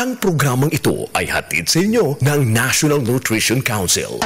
Ang programang ito ay hatid sa inyo ng National Nutrition Council.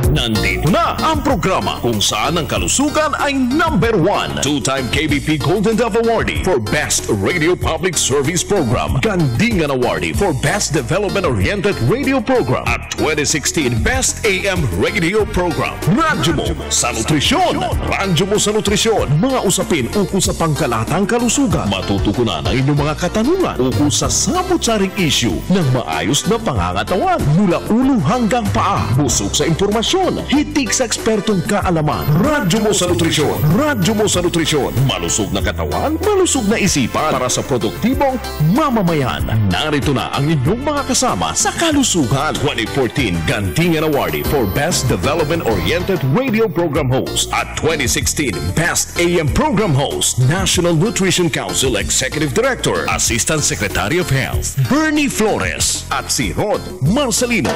Nandito na ang programa kung saan ang kalusugan ay number 1. Two-time KBP Golden Dove Awardee for Best Radio Public Service Program, Gandingan Awardee for Best Development-Oriented Radio Program, at 2016 Best AM Radio Program. Radyo mo sa nutrisyon! Radyo mo sa nutrisyon! Mga usapin ukol sa pangkalatang kalusugan. Matutukunan ang inyong mga katanungan ukol sa samot-saring issue ng maayos na pangangatawan mula ulo hanggang paa. Busog sa impormasyon, hitik sa ekspertong kaalaman. Radyo mo sa nutrisyon. Radyo mo sa nutrisyon. Malusog na katawan, malusog na isipan para sa produktibong mamamayan. Narito na ang inyong mga kasama sa kalusugan. 2014 Gandingan Awardee for Best Development-Oriented Radio Program Host at 2016 Best AM Program Host, National Nutrition Council Executive Director, Assistant Secretary of Health, Bernie Flores, at si Rod Marcelino.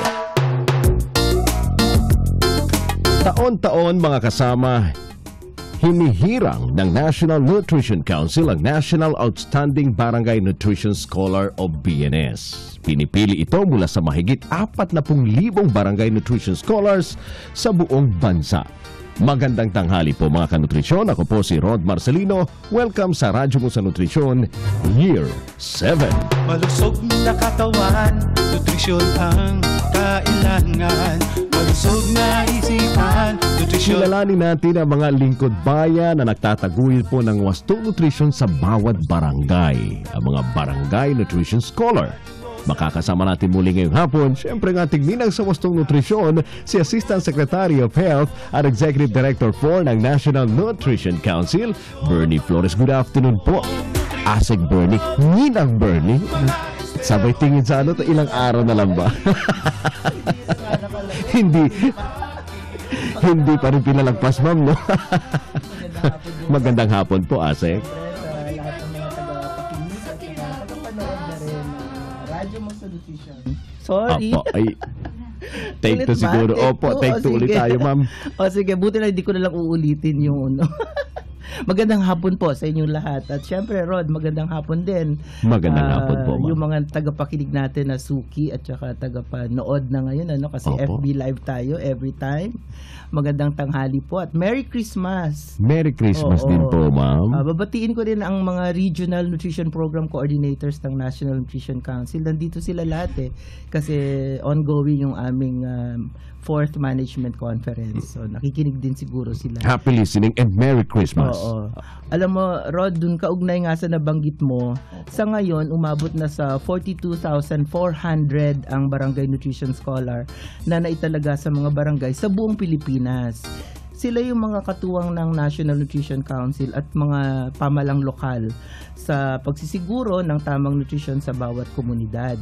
Taon-taon mga kasama, hinihirang ng National Nutrition Council ang National Outstanding Barangay Nutrition Scholar o BNS. Pinipili ito mula sa mahigit 40,000 barangay nutrition scholars sa buong bansa. Magandang tanghali po mga kanutrisyon. Ako po si Rod Marcelino. Welcome sa Radyo Mo sa Nutrisyon, Year 7. Malusog na katawan, nutrisyon ang kailangan. Malusog na isipan, nutrisyon. Kilalanin natin ang mga lingkod bayan na nagtataguyod po ng wastong nutrisyon sa bawat barangay. Ang mga Barangay Nutrition Scholar. Makakasama natin muli ngayong hapon, siyempre ng ating ninang sa wastong nutrisyon, si Assistant Secretary of Health at Executive Director 4 ng National Nutrition Council, Bernie Flores. Good afternoon po. Asik Bernie, ninang Bernie. Sabay tingin sa ano, ilang araw na lang ba? Hindi pa rin pinalagpas, ma'am, no? Magandang hapon po, Asik. Sorry. Apo, ay, take to siguro. Opo, take to ulit tayo, ma'am. O sige, buti na hindi ko na lang uulitin yung ano. Magandang hapon po sa inyong lahat. At syempre, Rod, magandang hapon din. Magandang hapon po, ma'am. Yung mga tagapakinig natin na Suki at saka tagapanood na ngayon, ano, kasi Opo. FB Live tayo every time. Magandang tanghali po at Merry Christmas. Merry Christmas din po, ma'am. Babatiin ko din ang mga Regional Nutrition Program Coordinators ng National Nutrition Council. Nandito sila lahat kasi ongoing yung aming 4th Management Conference. So nakikinig din siguro sila. Happy listening and Merry Christmas. Oo. Alam mo, Rod, dun kaugnay nga sa nabanggit mo, sa ngayon, umabot na sa 42,400 ang Barangay Nutrition Scholar na naitalaga sa mga barangay sa buong Pilipinas. Sila yung mga katuwang ng National Nutrition Council at mga pamalang lokal sa pagsisiguro ng tamang nutrisyon sa bawat komunidad.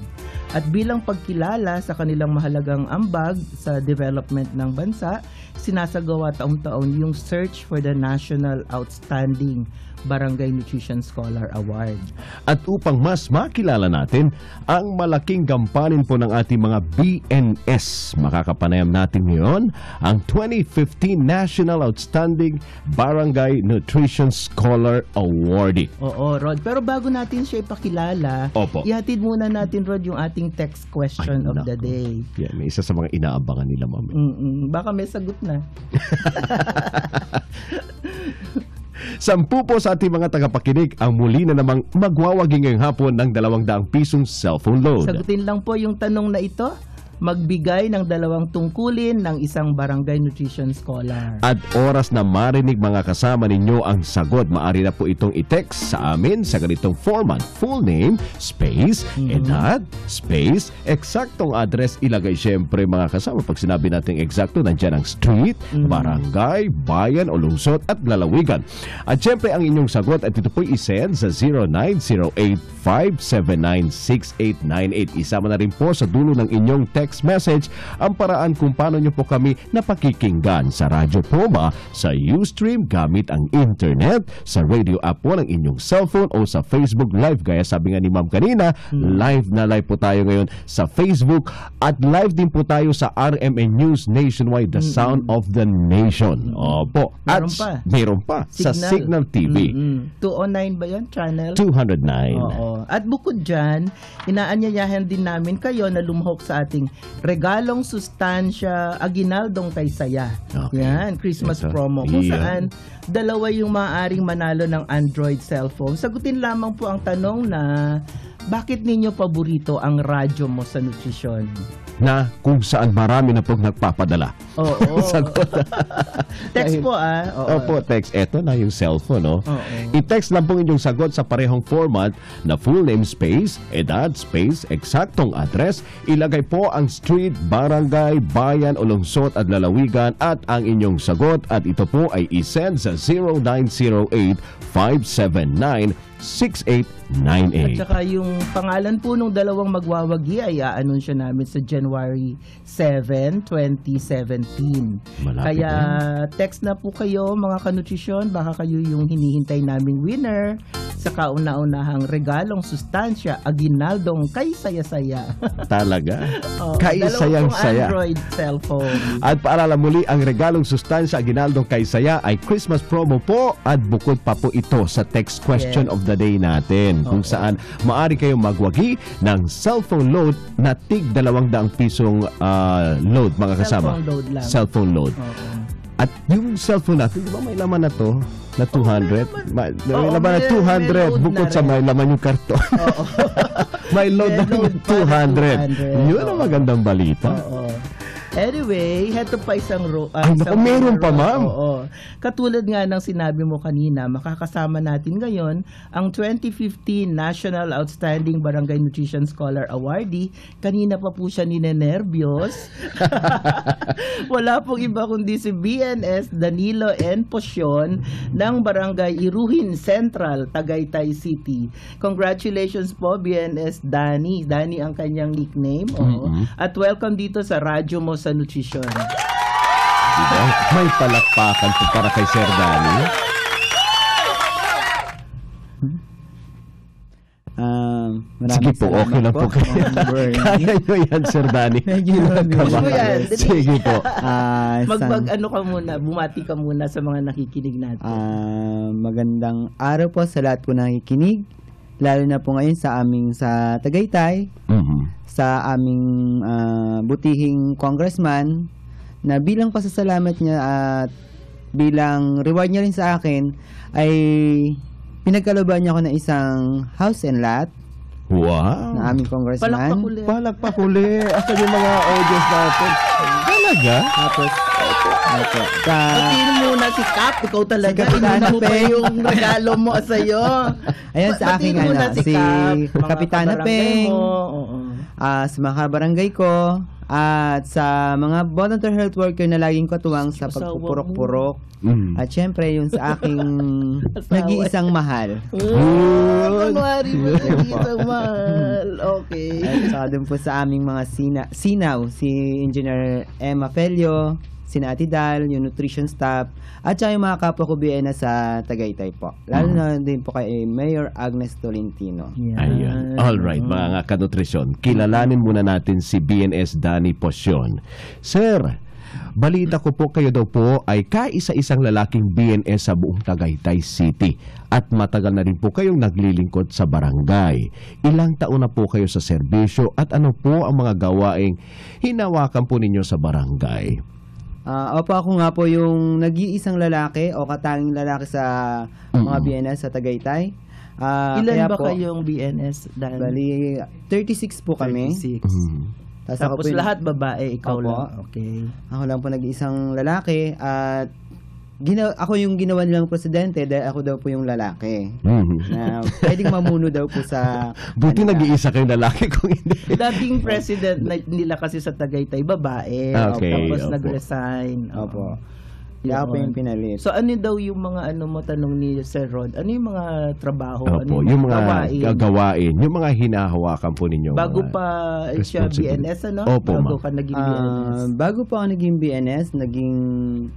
At bilang pagkilala sa kanilang mahalagang ambag sa development ng bansa, sinasagawa taon-taon yung Search for the National Outstanding Barangay Nutrition Scholar Award. At upang mas makilala natin ang malaking gampanin po ng ating mga BNS, makakapanayam natin ngayon ang 2015 National Outstanding Barangay Nutrition Scholar Awardee. Oo, Rod. Pero bago natin siya ipakilala, Opo. ihatid muna natin, Rod, yung ating text question of the day. Yan, isa sa mga inaabangan nila, ma'am. Baka may sagot na. 10 po sa ating mga tagapakinig ang muli na namang magwawagi ngayong hapon ng 200 pisong cellphone load. Sagutin lang po yung tanong na ito. Magbigay ng 2 tungkulin ng isang Barangay Nutrition Scholar. At oras na marinig mga kasama ninyo ang sagot, maaari na po itong i-text sa amin sa ganitong format. Full name, space, edad, space, eksaktong address. Ilagay syempre mga kasama. Pag sinabi natin eksakto, nandyan ang street, barangay, bayan o lungsod at lalawigan. At syempre ang inyong sagot at ito po i-send sa 0908-579-6898. Isama na rin po sa dulo ng inyong text text message ang paraan kung paano nyo po kami napakikinggan sa radyo po ba, sa Ustream gamit ang internet, sa radio app po ng inyong cellphone o sa Facebook Live. Gaya sabi nga ni Ma'am kanina, live na live po tayo ngayon sa Facebook at live din po tayo sa RMN News Nationwide, The Sound of the Nation. Opo. Meron pa. Sa Signal TV. 209 ba yan? Channel? 209. Oo. At bukod dyan, inaanyayahan din namin kayo na lumahok sa ating regalong sustansya Aguinaldong kay Saya. Okay. Yan, Christmas Ito. promo. Kung Yeah. saan, dalawa yung maaaring manalo ng Android cellphone. Sagutin lamang po ang tanong na, bakit ninyo paborito ang radyo mo sa nutrisyon? Na kung saan marami na pong nagpapadala. Oo. Sagot. Text po Oo. Opo, text. Eto na yung cellphone, no? Oo. I-text lang po inyong sagot sa parehong format na full name space, edad space, eksaktong address. Ilagay po ang street, barangay, bayan o lungsod at lalawigan at ang inyong sagot at ito po ay isend sa 0908-579-6898. At saka yung pangalan po nung dalawang magwawagi ay a-anunsyo namin sa January 7, 2017. Malapit Kaya text na po kayo mga kanutrisyon, baka kayo yung hinihintay naming winner sa kauna-unahang regalong sustansya Aguinaldong kay Saya-Saya. Talaga? Oo, Kay dalawang sayang-saya. Android cellphone. At paalala muli, ang regalong sustansya Aguinaldong kay Saya ay Christmas promo po at bukod pa po ito sa text question Yes. of the day natin kung saan maaari kayong magwagi ng cellphone load na tig 200 pisong load mga kasama. Cellphone load lang. Cellphone load. Oo. At yung cellphone natin, di ba may laman na to? Na 200? May Oo, laman na may 200 load bukod na sa rin. may laman yung karton. Oo. May load na May load pa na 200. 200. Yun ang Oo. magandang balita. Oo. Anyway, heto pa isang Ay, naku, meron pa, ma'am. Oo. Katulad nga ng sinabi mo kanina, makakasama natin ngayon ang 2015 National Outstanding Barangay Nutrition Scholar Awardee. Kanina pa po siya ninenervyos. Wala pong iba kundi si BNS Danilo N. Posyon ng Barangay Iruhin Central, Tagaytay City. Congratulations po, BNS Dani. Dani ang kanyang nickname. Oo. At welcome dito sa radyo mo sa nutrisyon. Diba? May palakpakan po para kay Sir Danny. Sige po, okay lang po kayo. Kaya nyo yan, Sir Danny. Push mo yan. Sige po. Ano ka muna, bumati ka muna sa mga nakikinig natin. Magandang araw po sa lahat po nakikinig. Lalo na po ngayon sa Tagaytay, sa aming butihing congressman, na bilang pasasalamat niya at bilang reward niya rin sa akin, ay pinagkalooban niya ako ng isang house and lot Wow. na aming congressman. Palakpak ulit. Palakpak uli. Asan yung mga audience natin? Talaga? Tapos, Batiin muna si Cap, ikaw talaga. Si Kapitana Inuna mo pa Peng. yung regalo mo sa'yo. ayan sa aking Batiin muna si Cap, mga Kapitana kabarangay Peng, mo. Oo. sa mga kabarangay ko, at sa mga volunteer health worker na laging katuwang sa Asawa mo. pagpupurok-purok. Mm. At syempre, yung sa aking Asawa. nag-iisang mahal. Kunwari mo nag-isang mahal. Okay. At saka dun po sa aming mga sinaw, si Engineer Emma Felio, sina Ate Dal, yung nutrition staff, at saka yung mga kapwa ko BNA sa Tagaytay po. Lalo na din po kay Mayor Agnes Tolentino. Ayun. Alright, mga kanutrisyon. Kilalanin muna natin si BNS Danny Posyon. Sir, balita ko po kayo daw po ay kaisa-isang lalaking BNS sa buong Tagaytay City at matagal na rin po kayong naglilingkod sa barangay. Ilang taon na po kayo sa serbisyo at ano po ang mga gawaing hinawakan po ninyo sa barangay? Opo, ako nga po yung nag-iisang lalaki o katanging lalaki sa mga BNS sa Tagaytay. Ilan kaya ba po, kayong BNS? Bali, 36 po kami. 36. Ako Tapos po lahat babae, ikaw Opo. lang. Okay. Ako lang po nag-iisang lalaki at ako yung ginawa nilang presidente dahil ako daw po yung lalaki. Na pwedeng mamuno daw po sa Buti kanila. nag-iisa kayong lalaki kung hindi. Dating president nila kasi sa Tagaytay, babae. Okay, Tapos opo. nag-resign. Opo. Kaya ako po Yun. yung pinalit. So ano daw yung mga ano mo tanong ni Sir Rod? Ano yung mga trabaho? Opo, ano yung mga gawain, yung mga hinahawakan po ninyo. Bago mga pa siya responsibility. BNS, ano? Opo, Bago ma'am. ka naging BNS. Bago po ako naging BNS, naging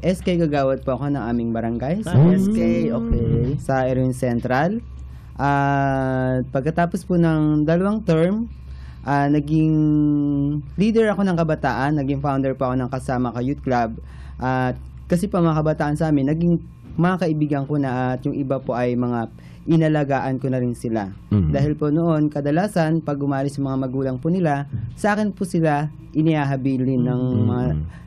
SK Kagawad po ako ng aming barangay sa, SK, okay. sa Erwin Central. At pagkatapos po ng 2 term, naging leader ako ng kabataan, naging founder po ako ng Kasama Ka Youth Club. At kasi pa mga kabataan sa amin, naging mga kaibigan ko na at yung iba po ay mga inalagaan ko na rin sila. Dahil po noon, kadalasan, pag umalis yung mga magulang po nila, sa akin po sila iniahabilin ng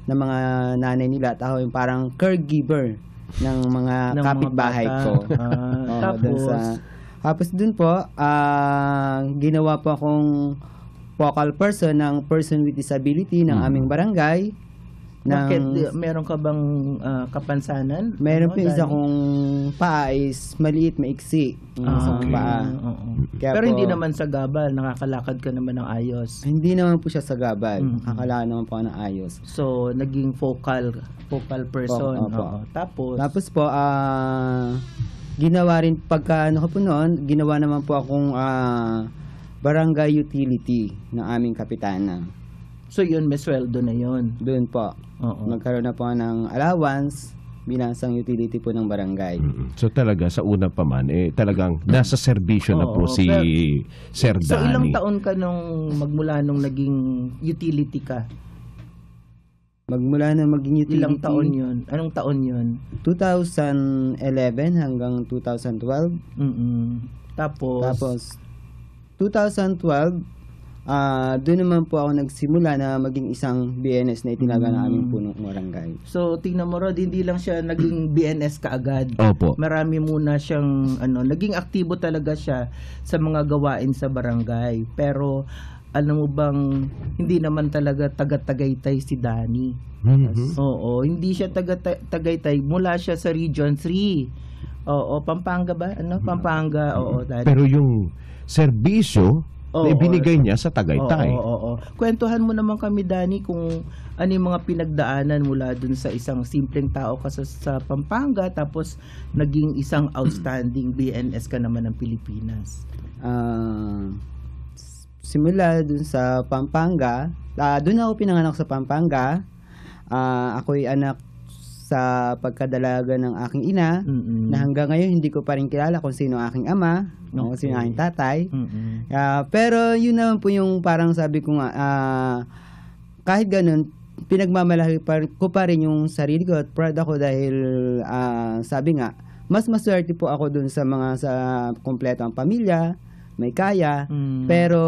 mga nanay nila. At ako yung parang caregiver ng mga Ng kapitbahay mga ko. bata. Tapos dun po, ginawa po akong focal person ng person with disability ng aming barangay. Bakit? Meron ka bang kapansanan? Meron Ano, po isa Danny? kong paa is maliit, maiksi. Yung isang Okay. paa. Oo. Kaya Pero po, hindi naman sa gabal, nakakalakad ka naman ng ayos. Hindi naman po siya sa gabal. Mm. Kakalaan naman po ako ng ayos. So, naging focal person. Opo. Oo. Tapos po, ginawa rin, pagka ano ko po noon, ginawa naman po akong barangay utility ng aming kapitana. So, yun, may sweldo na yun. Doon po, Oo. nagkaroon na po ng allowance bilang isang utility po ng barangay. So talaga sa una pa man talagang nasa serbisyo na po Oo, si Sir So, ilang Danny. taon ka magmula nung naging utility ka? Magmula na maging utility, Ilang taon yun? Anong taon yun? 2011 hanggang 2012. Tapos 2012, doon naman po ako nagsimula na maging isang BNS na itinaga ng aming punong barangay. So, tingnan mo, Rod, hindi lang siya naging BNS kaagad. Opo. Marami muna siyang, naging aktibo talaga siya sa mga gawain sa barangay. Pero, alam mo bang, hindi naman talaga taga-Tagaytay si Danny. Oo, hindi siya taga-Tagaytay. Mula siya sa Region 3. Oo, Pampanga ba? Pampanga, oo. Danny. Pero yung serbisyo na Oo. ibinigay niya sa Tagaytay. Oo. Kwentuhan mo naman kami, Danny, kung ano yung mga pinagdaanan mula dun sa isang simpleng tao ka sa Pampanga, tapos naging isang outstanding BNS ka naman ng Pilipinas. Simula dun sa Pampanga, dun ako pinanganak sa Pampanga. Ako'y anak sa pagkadalaga ng aking ina, na hanggang ngayon hindi ko pa rin kilala kung sino ang aking ama, kung sino ang aking tatay. Pero yun naman po yung parang sabi ko nga, kahit ganun, pinagmamalaki ko pa rin yung sarili ko at proud ako dahil sabi nga, mas maswerte po ako dun sa mga sa kompleto ang pamilya, may kaya, pero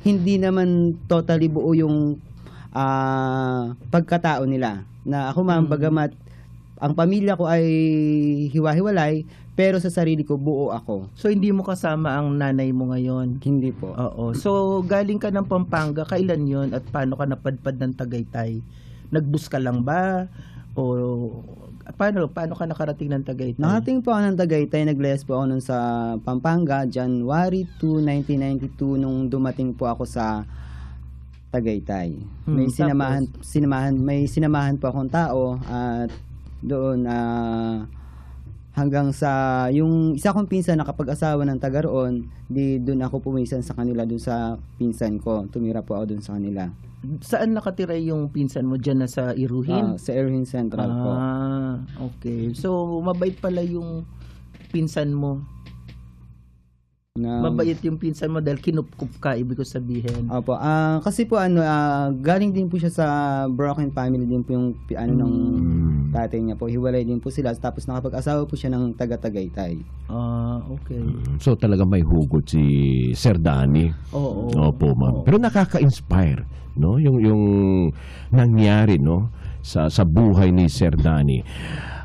hindi naman totally buo yung pagkatao nila. Na ako man, bagamat ang pamilya ko ay hiwa-hiwalay, pero sa sarili ko buo ako. So, hindi mo kasama ang nanay mo ngayon? Hindi po. Oo. So, galing ka ng Pampanga, kailan yon at paano ka napadpad ng Tagaytay? Nagbus ka lang ba? O paano ka nakarating ng Tagaytay? Nakating po ako ng Tagaytay, naglayas po ako nun sa Pampanga, January 2, 1992, nung dumating po ako sa Tagaytay. May sinamahan po akong tao at doon hanggang sa yung isa kong pinsan na kapag-asawa ng taga roon, di doon ako pumisan sa kanila, doon sa pinsan ko. Tumira po ako doon sa kanila. Saan nakatira yung pinsan mo? Diyan na sa Iruhin? Sa Erwin Central po. Okay. So, mabait pala yung pinsan mo. Mabait yung pinsan mo dahil kinupkup ka, ibig ko sabihin. Opo. Kasi po galing din po siya sa broken family din po yung ng tatay niya po. Hiwalay din po sila. Tapos nakapag-asawa po siya ng taga-Tagaytay. Okay. So talaga may hugot si Sir Danny. Oo. Opo, ma'am. Pero nakaka-inspire, no? Yung nangyari, no, sa buhay ni Sir Danny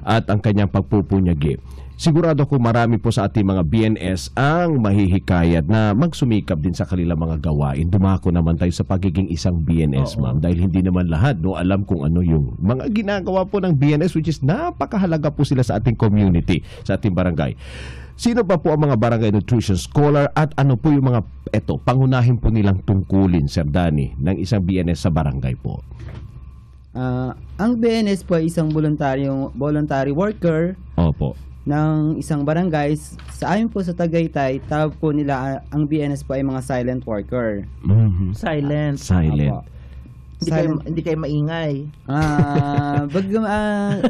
at ang kanyang pagpupunyagi. Sigurado ko marami po sa ating mga BNS ang mahihikayat na magsumikap din sa kanilang mga gawain. Dumako naman tayo sa pagiging isang BNS, ma'am, dahil hindi naman lahat alam kung ano yung mga ginagawa po ng BNS, which is napakahalaga po sila sa ating community, sa ating barangay. Sino pa po ang mga barangay nutrition scholar at ano po yung mga pangunahin po nilang tungkulin, Sir Danny, ng isang BNS sa barangay po? Ang BNS po ay isang voluntary worker Opo. ng isang barangay. Sa amin po sa Tagaytay, tawag po nila ang BNS po ay mga silent worker. Mhm. Silent. Silent. Apo. Hindi kayo maingay.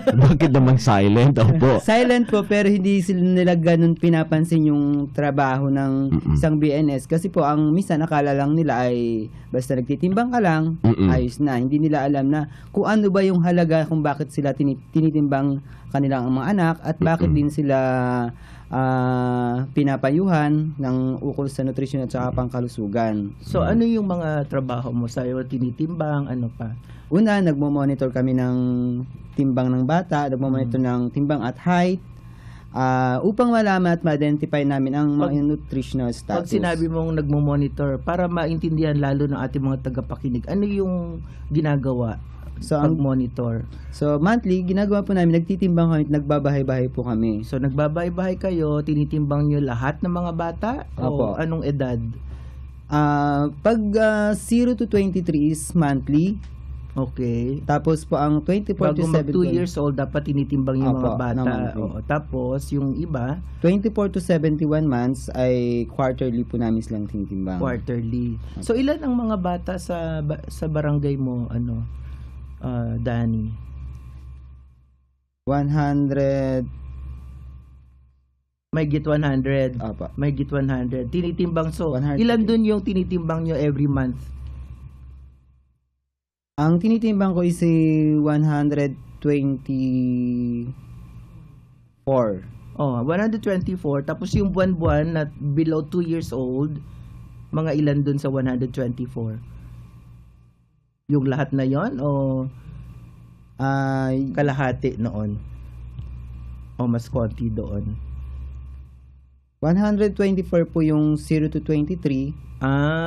Bakit naman silent? Opo. Silent po, pero hindi sila nila ganun pinapansin yung trabaho ng isang BNS. Kasi po, ang minsan akala lang nila ay basta nagtitimbang ka lang, ayos na. Hindi nila alam na kung ano ba yung halaga, kung bakit sila tinitimbang kanilang mga anak, at bakit din sila pinapayuhan ng ukol sa nutrisyon at saka pangkalusugan. So, ano yung mga trabaho mo? Sa'yo, tinitimbang, ano pa? Una, nagmo-monitor kami ng timbang ng bata, nagmo-monitor ng timbang at height, upang malaman at ma-identify namin ang mga nutritional status. Pag sinabi mong nagmo-monitor, para maintindihan lalo ng ating mga tagapakinig, ano yung ginagawa pag monitor? So, monthly, ginagawa po namin, nagtitimbang kami, nagbabahay-bahay po kami. So, nagbabahay-bahay kayo, tinitimbang nyo lahat ng mga bata? Opo. O anong edad? Pag 0 to 23 is monthly. Okay. Tapos po, ang 24 Bago to mag 2 70, years old, dapat tinitimbang yung mga Opo, bata. monthly. Oo. Tapos, yung iba, 24 to 71 months ay quarterly po namin silang tinitimbang. quarterly. So, ilan ang mga bata sa barangay mo, Danny? 100. May git 100. Apa. May git 100. Tinitimbang. So, 100. ilan dun yung tinitimbang nyo every month? Ang tinitimbang ko is 124. Oh, 124. Tapos yung buwan-buwan na below 2 years old, mga ilan dun sa 124? Yung lahat na yon o kalahati noon? O mas konti doon? 124 po yung 0 to 23.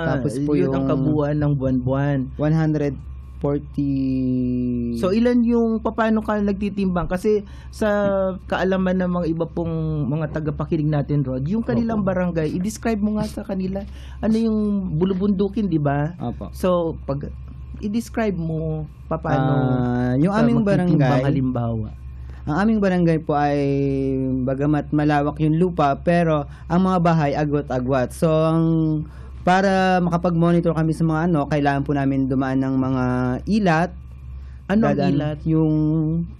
Tapos po yun yung ang kabuuan ng buwan-buwan. 140. So ilan yung paano ka nagtitimbang? Kasi sa kaalaman ng mga iba pong mga tagapakinig natin, Rod, yung kanilang barangay, i-describe mo nga sa kanila. Ano yung bulubundukin, di ba? Opo. So pag i-describe mo paano yung aming barangay, halimbawa. ang aming barangay po ay bagamat malawak yung lupa, pero ang mga bahay agwat-agwat. So para makapag-monitor kami sa mga kailangan po namin dumaan ng mga ilat. Anong ilat? Yung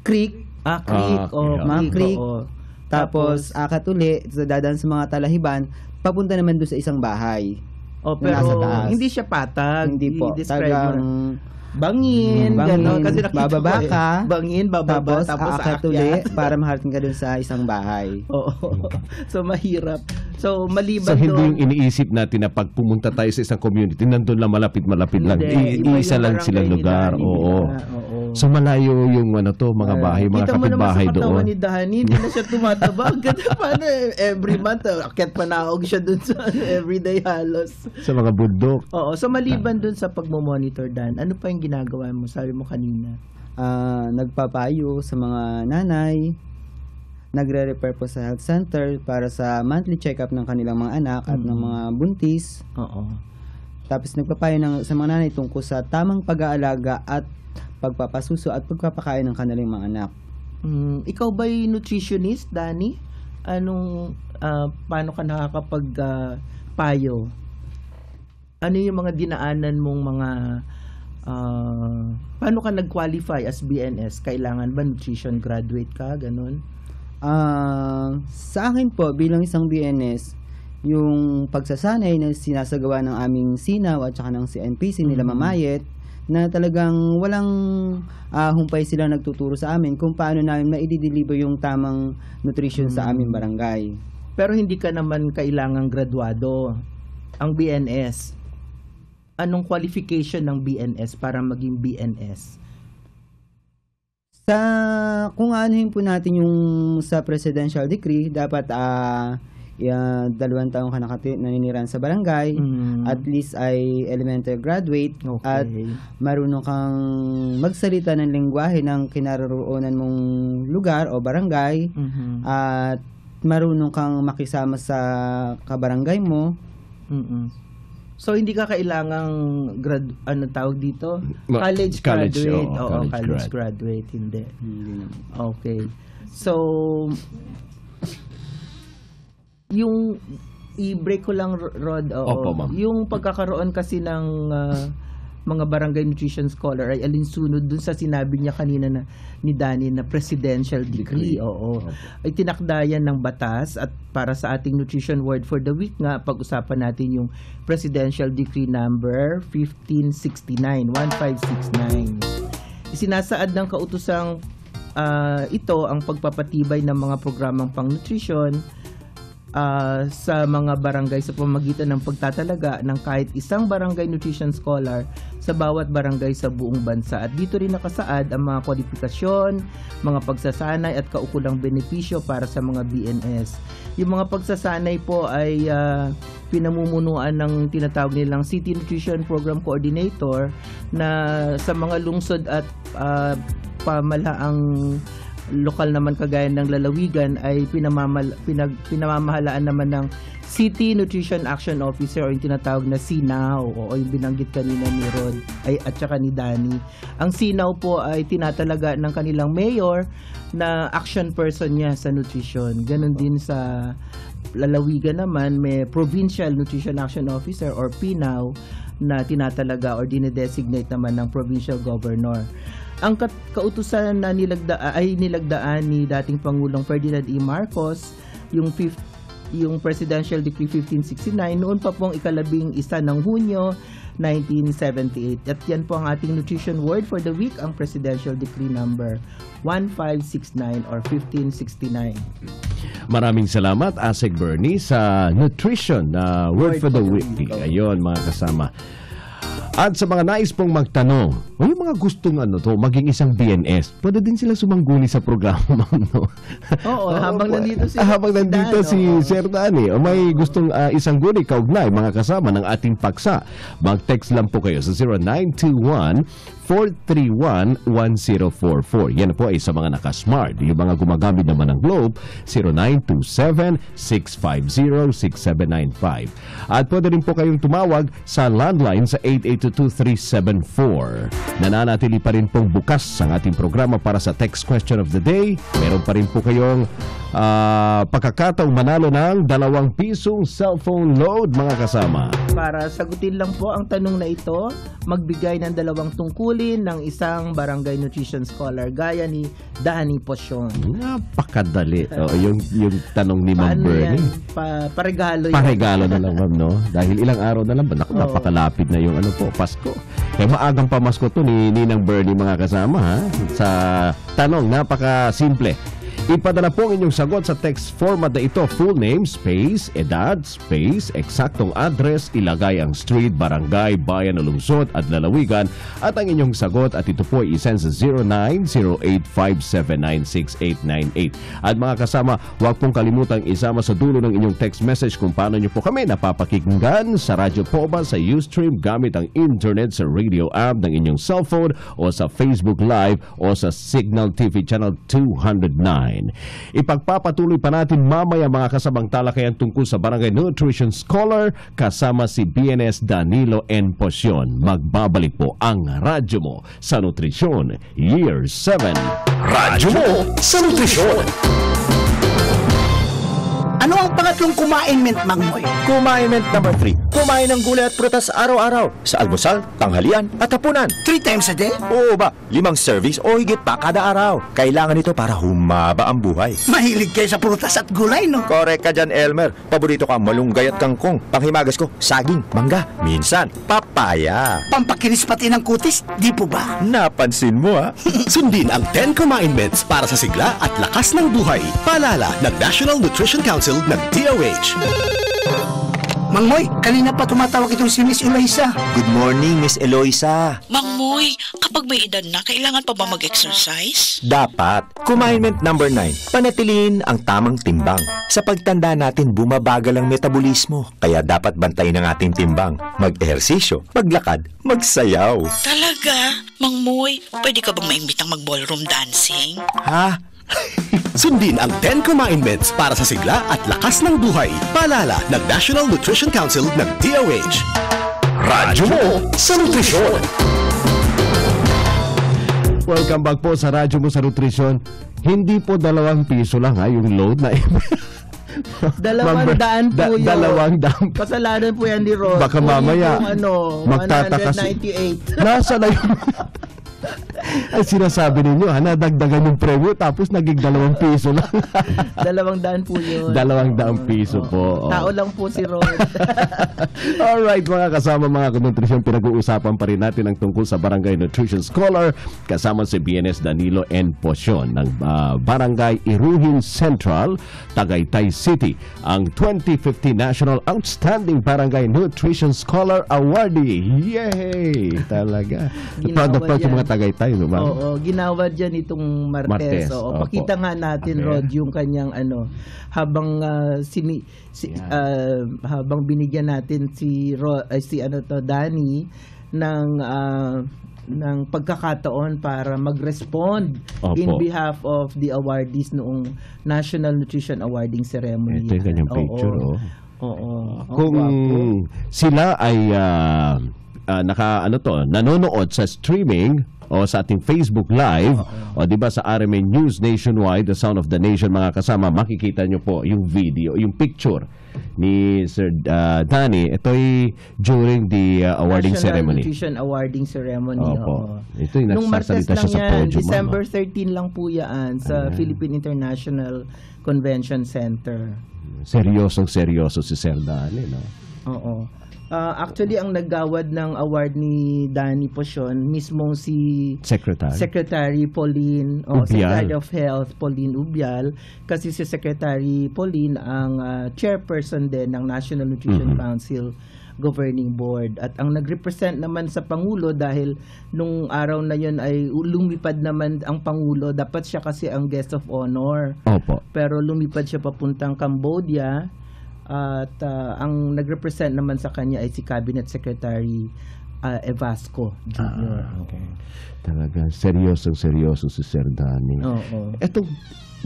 creek. Creek. Mga creek. Oo. Tapos akat uli, dadaan sa mga talahiban, papunta naman doon sa isang bahay. Pero nasa taas. hindi siya patag. Hindi po. I-describe Talagang mo. Bangin, gano'n. Kasi nakita bababa ko ka. Bangin, bababa. Tapos aakyat uli para maharating ka doon sa isang bahay. Oo. So, mahirap. So, maliban So, hindi doon. yung iniisip natin na pag pumunta tayo sa isang community, nandun lang malapit-malapit lang. Iba Iisa yung lang silang barangay lugar. ni Dani, Oo. Oo. So, malayo yung mga bahay, mga Kita mo naman kapitbahay sa katawan doon. ni Dani, hindi na siya tumataba. Ganda paano every month, akyat panaog siya dun sa everyday halos. Sa mga bundok. Oo, so maliban dun sa pagmo-monitor, Dan, ano pa yung ginagawa mo? Sabi mo kanina. Nagpapayo sa mga nanay, nagre-refer po sa health center para sa monthly check-up ng kanilang mga anak at ng mga buntis. Oo. Tapos nagpapayo sa mga nanay tungkol sa tamang pag-aalaga at pagpapasuso at pagpapakain ng kanilang mga anak. Ikaw ba'y nutritionist, Danny? Paano ka nakakapag-payo? Ano yung mga dinaanan mong mga paano ka nag-qualify as BNS? Kailangan ba nutrition graduate ka? Ganun? Sa akin po, bilang isang BNS, yung pagsasanay na sinasagawa ng aming SINAW at saka ng CNPC nila Mamayet, na talagang walang humpay sila nagtuturo sa amin kung paano namin ma-deliver yung tamang nutrition sa aming barangay. Pero hindi ka naman kailangang graduado. Ang BNS, anong qualification ng BNS para maging BNS? Kung anuhin po natin yung sa presidential decree, dapat 2 taong ka naninirahan sa barangay, at least ay elementary graduate, at marunong kang magsalita ng lengguwahe ng kinaroroonan mong lugar o barangay, at marunong kang makisama sa kabarangay mo, So hindi ka kailangang tawag dito? College, Graduate. oo, College grad. graduate, hindi. Okay. So yung i-break ko lang, Rod. Opo, ma'am. Yung pagkakaroon kasi ng mga barangay nutrition scholar ay alinsunod dun sa sinabi niya kanina na ni Danny na presidential decree. Oo. Ay tinakdayan ng batas at para sa ating nutrition word for the week nga, pag-usapan natin yung presidential decree number 1569. Isinasaad ng kautosang ito ang pagpapatibay ng mga programang pang-nutrition sa mga barangay sa pamamagitan ng pagtatalaga ng kahit isang barangay nutrition scholar sa bawat barangay sa buong bansa. At dito rin nakasaad ang mga kwalifikasyon, mga pagsasanay at kaukulang benepisyo para sa mga BNS. Yung mga pagsasanay po ay pinamumunuan ng tinatawag nilang City Nutrition Program Coordinator na sa mga lungsod at pamalaang lokal naman kagaya ng lalawigan ay pinamamahalaan naman ng City Nutrition Action Officer o yung tinatawag na CNAO o yung binanggit kanina ni Rod at saka ni Danny. Ang CNAO po ay tinatalaga ng kanilang mayor na action person niya sa nutrition. Ganon din sa lalawigan naman may Provincial Nutrition Action Officer or PNAO na tinatalaga or dinedesignate naman ng Provincial Governor. Ang kautusan na nilagdaan ni dating Pangulong Ferdinand E. Marcos, yung Presidential Decree 1569, noon pa pong 11 ng Hunyo 1978. At yan po ang ating nutrition word for the week, ang Presidential Decree number 1569 or 1569. Maraming salamat, Asek Bernie, sa nutrition na word for the week. Ayun, mga kasama. At sa mga nais pong magtanong, o yung mga gustong maging isang BNS, pwede din sila sumangguni sa programa, no? Oo, habang nandito si Sir Danny, o may gustong isang guni kaugnay, mga kasama ng ating paksa, mag-text lang po kayo sa 0921-431-1044. Yan po ay sa mga naka-smart. Yung mga gumagamit naman ng Globe, 0927-650-6795. At pwede rin po kayong tumawag sa landline sa 882-2374. Nananatili pa rin pong bukas ang ating programa para sa text question of the day. Meron pa rin po kayong pagkakataong manalo ng 2 pisong cellphone load, mga kasama. Para sagutin lang po ang tanong na ito, magbigay ng 2 tungkulin ng isang barangay nutrition scholar gaya ni Danny Posion. Napakadali. yung tanong ni Ma'am Bernie. Paregalo yan. Paregalo na lang, ma'am, no? Dahil ilang araw na lang ba? Napakalapit na yung Pasko. Kaya maagang pamasko to ni Ninang Bernie, mga kasama, ha? Sa tanong, napaka-simple. Ipadala po ang inyong sagot sa text format na ito, full name, space, edad, space, eksaktong address, ilagay ang street, barangay, bayan o lungsod at lalawigan at ang inyong sagot at ito po ay isend sa 0908579698. At mga kasama, huwag pong kalimutang isama sa dulo ng inyong text message kung paano nyo po kami napapakinggan sa Radyo Poba, sa Ustream gamit ang internet sa radio app ng inyong cellphone o sa Facebook Live o sa Signal TV Channel 209. Ipagpapatuloy pa natin mamaya, mga kasamang talakayan tungkol sa Barangay Nutrition Scholar kasama si BNS Danilo N. Posion. Magbabalik po ang Radyo Mo sa Nutrisyon Year 7. Radyo Mo sa Nutrisyon. Ano ang pangatlong kumainment, Mangmoy? Kumainment number 3. Kumain ng gulay at prutas araw-araw sa almusal, tanghalian at hapunan. 3 times a day? Oo ba? 5 servings o higit pa kada araw. Kailangan ito para humaba ang buhay. Mahilig kayo sa prutas at gulay, no? Correct ka dyan, Elmer. Paborito ka malunggay at kangkong. Panghimagas ko, saging, mangga, minsan, papaya. Pampakinis pati ng kutis, di po ba? Napansin mo, ha? Sundin ang 10 commandments para sa sigla at lakas ng buhay. Paalala ng National Nutrition Council ng DOH. Mangmoy, kanina pa tumatawag itong si Miss Eloisa. Good morning, Miss Eloisa. Mangmoy, kapag may edad na, kailangan pa ba mag-exercise? Dapat. Commandment number 9. Panatiliin ang tamang timbang. Sa pagtanda natin, bumabagal ang metabolismo. Kaya dapat bantayin ang ating timbang. Mag-ehersisyo, maglakad, magsayaw. Talaga? Mangmoy, pwede ka bang maimbitang mag-ballroom dancing? Ha? Sundin ang 10 commandments para sa sigla at lakas ng buhay. Paalala ng National Nutrition Council ng DOH. Radyo mo sa nutrisyon. Welcome back po sa Radyo mo sa Nutrisyon. Hindi po 2 piso lang yung load na 200 po yun. 200. Kasalanan po yan ni Rod. Baka mamaya, magtataka 198. 198. Nasa na yun? Ay, sinasabi ninyo, nadagdagan yung premyo tapos naging 2 piso lang. 200 po yun. 200 piso po. Tao lang po si Rod. Alright, mga kasama, mga kanutrisyon, pinag-uusapan pa rin natin ang tungkol sa Barangay Nutrition Scholar kasama si BNS Danilo N. Posyon ng Barangay Iruhin Central, Tagaytay City, ang 2050 National Outstanding Barangay Nutrition Scholar Awardee. Yay! Talaga. Proud na proud yung mga Tagaytay, no ba? Oo, ginawa dyan itong Martes. Oo, pakita nga natin, Rod, yung kanyang habang habang binigyan natin si Danny ng pagkakataon para mag-respond in behalf of the awardees noong National Nutrition Awarding Ceremony. Ito yung kanyang picture, Oo. Kung sila ay nanonood sa streaming o sa ating Facebook Live o di ba sa RMN News Nationwide, The Sound of the Nation, mga kasama, makikita nyo po yung video, yung picture ni Sir Danny. Ito ay during the awarding National ceremony. Nutrition Awarding Ceremony. Opo. Ito yung nung Martes nagsasalita siya sa lang yan, podium. December 13 lang po yan sa Philippine International Convention Center. Seryoso si Sir Danny, no? Oo. Actually, ang naggawad ng award ni Danny Posyon, mismong si Secretary Pauline, Secretary of Health Pauline Ubial, kasi si Secretary Pauline ang chairperson din ng National Nutrition Council Governing Board. At ang nag-represent naman sa Pangulo, dahil nung araw na yun ay lumipad naman ang Pangulo, dapat siya kasi ang guest of honor. Opo. Pero lumipad siya papuntang Cambodia. At ang nag-represent naman sa kanya ay si Cabinet Secretary Evasco Jr. Okay. Talagang seryoso si Sir Danny. Oo.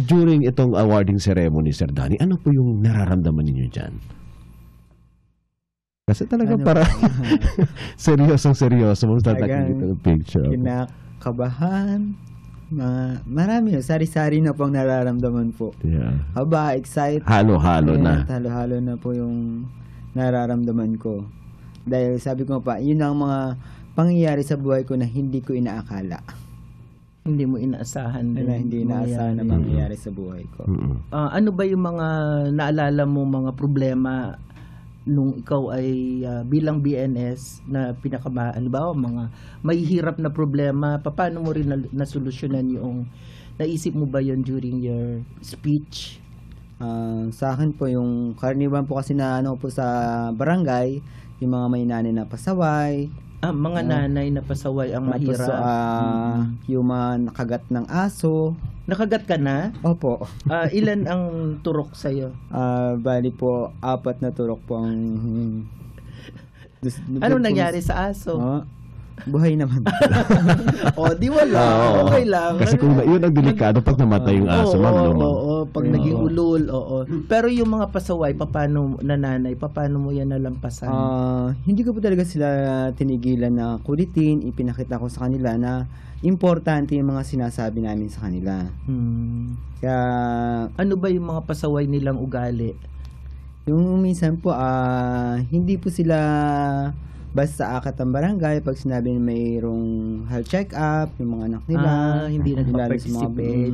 During itong awarding ceremony, Sir Danny, ano po yung nararamdaman ninyo dyan? Kasi talaga seryoso mo sa nakikita ng picture. Kinakabahan. Marami sari-sari na pong nararamdaman po. Yeah. Excited. Halo-halo na. Halo-halo na po yung nararamdaman ko. Dahil sabi ko pa, yun ang mga pangyayari sa buhay ko na hindi ko inaakala. Hindi mo inaasahan. Hindi inaasahan na mangyayari sa buhay ko. Ano ba yung mga naalala mo mga problema nung ikaw ay bilang BNS na mga mahihirap na problema, paano mo rin nasolusyonan yung naisip mo ba yon during your speech? Sa akin po yung karaniwan po kasi na po sa barangay, yung mga may nanay na pasaway. Mga nanay na pasaway ang mahirap. Yung mga nakagat ng aso. Nakagat ka na? Opo. Ilan ang turok sa'yo? Bali po, 4 na turok po ang... Anong nangyari sa aso? Buhay naman. Di wala. Okay lang. Kasi kung yun ang delikado pag namatay yung aso, pag naging ulol, Pero yung mga pasaway, nanay, paano mo yan nalampasan? Hindi ko po talaga sila tinigilan na kulitin. Ipinakita ko sa kanila na importante yung mga sinasabi namin sa kanila. Kaya... Ano ba yung mga pasaway nilang ugali? Yung minsan po, hindi po sila basta akat ang barangay pag sinabi mayroong health check-up, yung mga anak nila. Hindi nagpa-participate.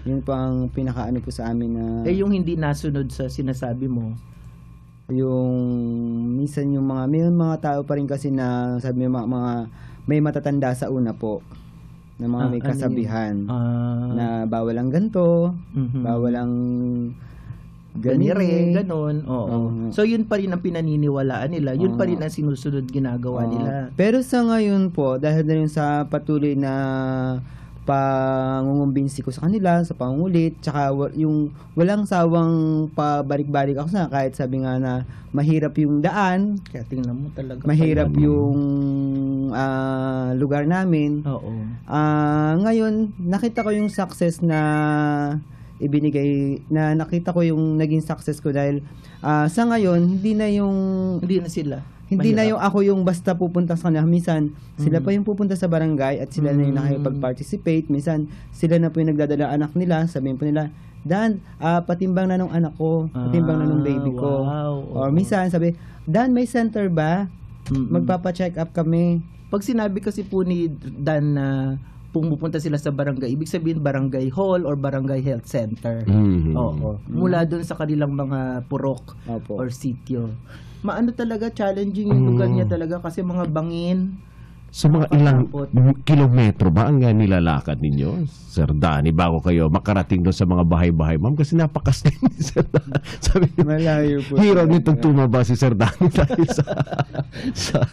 Yun po ang pinakaano po sa amin na... yung hindi nasunod sa sinasabi mo? Yung minsan yung may mga tao pa rin kasi na sabi mga may matatanda sa una po na mga may kasabihan na bawal ang ganto, bawal ang ganire, ganon. So yun pa rin ang pinaniniwalaan nila, yun pa rin ang sinusunod ginagawa nila. Pero sa ngayon po, dahil na yun sa patuloy na pangungumbinsi ko sa kanila, sa pangungulit, tsaka yung walang sawang pabalik-balik ako sa kahit sabi nga na mahirap yung daan. Kaya tingnan mo talaga. Mahirap yung lugar namin. Ngayon, nakita ko yung success na nakita ko yung naging success ko dahil sa ngayon, hindi na Hindi na Mahirap. yung ako yung basta pupunta sa kanila. Minsan, sila pa yung pupunta sa barangay at sila na yung nakipag-participate. Minsan, sila na po yung nagdadala anak nila. Sabihin po nila, Dan, patimbang na nung anak ko. Patimbang na nung baby ko. Wow. Or minsan, sabi, Dan, may center ba? Magpapa-check up kami. Pag sinabi kasi po ni Dan na pumupunta sila sa barangay, ibig sabihin barangay hall or barangay health center. Oo. Mula doon sa kanilang mga purok Opo. or sitio. Maano talaga, challenging yung lugar niya talaga kasi mga bangin. Sa mga ilang kilometro ba ang nilalakad ninyo, Sir Danny, bago kayo makarating doon sa mga bahay-bahay, ma'am? Kasi napakastin ni Sir Danny. Sabi niyo, Malayo po. hero nitong tumaba si Sir Danny dahil sa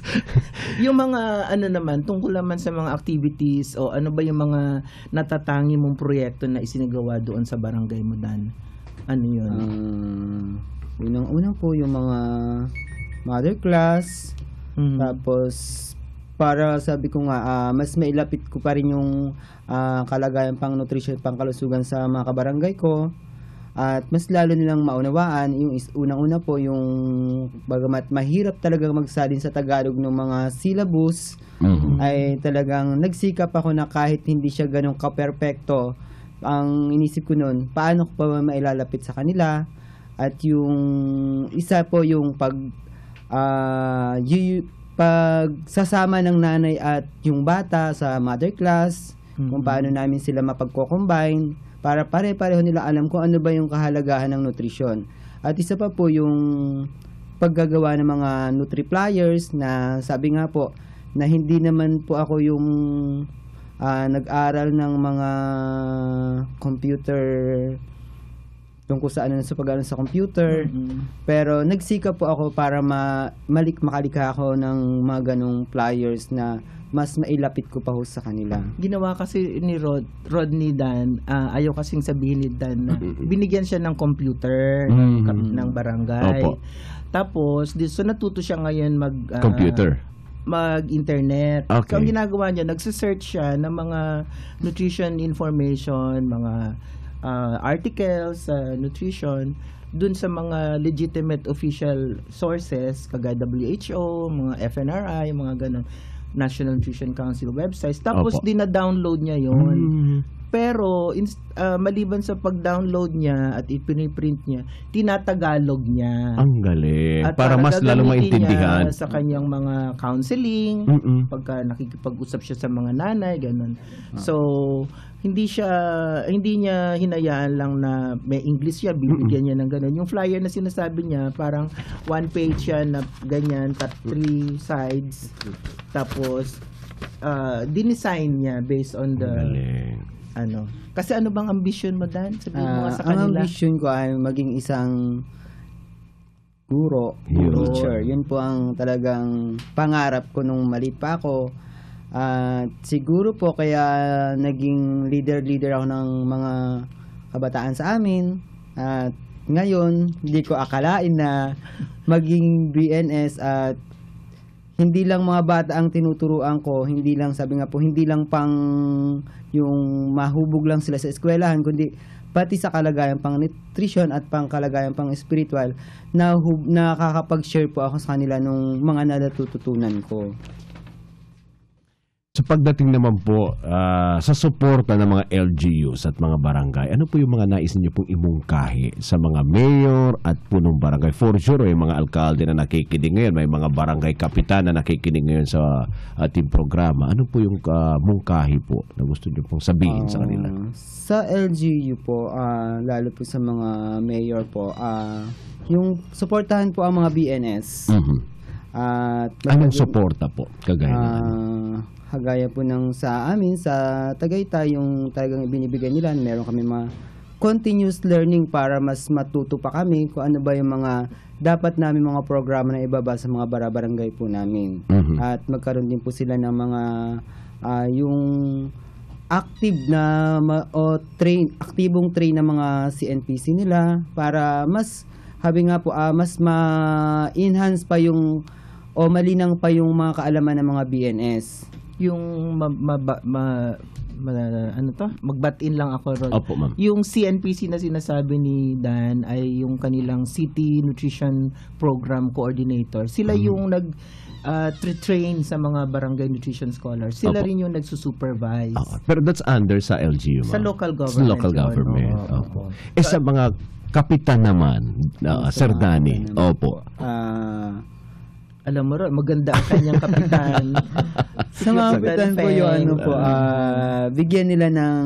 Yung mga ano naman, tungkol naman sa mga activities o ano ba yung mga natatangi mong proyekto na isinagawa doon sa barangay mo, Dan? Ano yun? Unang-unang po yung mga mother class. Tapos, para sabi ko nga, mas mailapit ko pa rin yung kalagayan pang nutrition, pang kalusugan sa mga kabarangay ko. At mas lalo nilang maunawaan, yung unang-una po yung bagamat mahirap talagang magsalin sa Tagalog ng mga syllabus, ay talagang nagsikap ako na kahit hindi siya ganun ka-perfecto, ang inisip ko nun, paano ko pa mailalapit sa kanila. At yung isa po yung pagsasama ng nanay at yung bata sa mother class, kung paano namin sila mapagko-combine para pare-pareho nila alam kung ano ba yung kahalagahan ng nutrisyon. At isa pa po yung paggagawa ng mga Nutri-Flyers na sabi nga po na hindi naman po ako yung nag-aral ng mga computer tungkol sa ano sa pag-aaral sa computer. Pero nagsikap po ako para makalikha ako ng mga ganong flyers na mas mailapit ko pa ho sa kanila. Ginawa kasi ni Rodney Dan, ayaw kasing sabihin ni Dan na binigyan siya ng computer ng barangay. Opo. Tapos, so natuto siya ngayon mag-internet. Okay. So, ang ginagawa niya, nagsisearch siya ng mga nutrition information, mga articles sa nutrition dun sa mga legitimate official sources kagaya WHO, mga FNRI, mga ganun, National Nutrition Council websites. Tapos dina-download niya yon. Pero maliban sa pag-download niya at ipiniprint niya, tinatagalog niya. Ang galing. At Para mas lalo gagamitin maintindihan. niya sa kanyang mga counseling, pagka nakikipag-usap siya sa mga nanay, ganun. So, hindi niya hinayaan lang na may English siya, bibigyan niya ng ganun. Yung flyer na sinasabi niya, parang one page siya na ganyan, 3 sides. Tapos, dinesign niya based on the kasi ano bang ambition mo, Dan? Sabihin mo nga sa kanila. Ang ambition ko ay maging isang guro, teacher. Yun po ang talagang pangarap ko nung maliit pa ako. Siguro po kaya naging leader ako ng mga kabataan sa amin. At ngayon, hindi ko akalain na maging BNS at hindi lang mga bata ang tinuturuan ko, hindi lang, sabi nga po, hindi lang pang yung mahubog lang sila sa eskwelahan, kundi pati sa kalagayan pang nutrition at pang kalagayan pang spiritual, na nakakapag-share po ako sa kanila nung mga natututunan ko. Sa pagdating naman po sa suporta ng mga LGUs at mga barangay, ano po yung mga nais niyo pong imungkahi sa mga mayor at punong barangay? For sure, may mga alkalde na nakikinig ngayon, may mga barangay kapitan na nakikinig ngayon sa ating programa. Ano po yung mungkahi po na gusto niyo pong sabihin sa kanila? Sa LGU po, lalo po sa mga mayor po, yung suportahan po ang mga BNS. Anong suporta po? Kagaya Kagaya po ng sa amin, sa Tagaytay, yung talagang binibigay nila, meron kami mga continuous learning para mas matuto pa kami kung ano ba yung mga dapat namin mga programa na ibaba sa mga barangay po namin. At magkaroon din po sila ng mga yung active na aktibong train ng mga CNPC nila para mas mas ma-enhance pa yung o malinang pa yung mga kaalaman ng mga BNS. Yung magbatin lang ako ron. Opo, ma'am. Yung CNPC na sinasabi ni Dan ay yung kanilang City Nutrition Program Coordinator. Sila yung train sa mga barangay nutrition scholars. Sila rin yung nagsusupervise. Pero that's under sa LGU, ma'am. Sa local government. Sa local government. Opo. Sa mga kapitan naman, Sir Danny. Opo. Alam mo rin, maganda ang kanyang kapitan. Sa mga kapitan po yung bigyan nila ng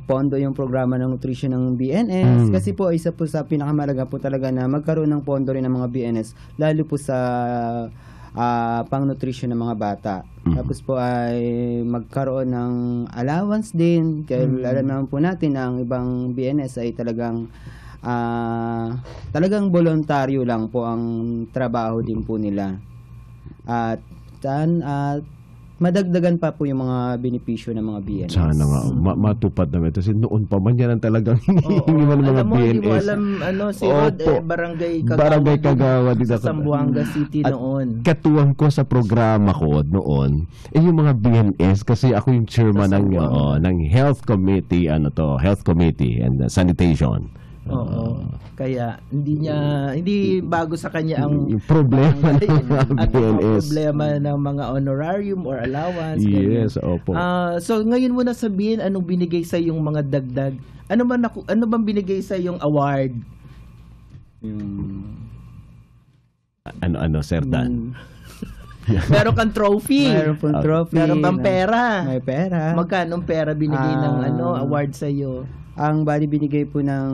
pondo yung programa ng nutrition ng BNS. Kasi po, isa po sa pinakamalaga po talaga na magkaroon ng pondo rin ng mga BNS, lalo po sa pang-nutrition ng mga bata. Tapos po ay magkaroon ng allowance din. Kaya alam naman po natin na ang ibang BNS ay talagang voluntaryo lang po ang trabaho din po nila. At madagdagan pa po yung mga benepisyo ng mga BNS. Sana nga, matupad naman. Kasi noon pa man yan ang talagang hinihingi ng mga BNS. Hindi mo alam, si Rod, barangay Kagawa sa Zamboanga City noon. Katuwang ko sa programa ko noon, yung mga BNS, kasi ako yung chairman ng Health Committee, Health Committee and Sanitation. Kaya hindi bago sa kanya ang yung problema ng mga BNS. Problema ng mga honorarium or allowance. Yes, opo. So ngayon mo na sabihin anong binigay sa yung mga dagdag. Ano bang binigay sa yung award? Ano, Sir Dan? Meron kang trophy. Meron pong trophy. Meron bang pera? May pera. Magkano pera binigay ng award sa iyo? Ang bali binigay po ng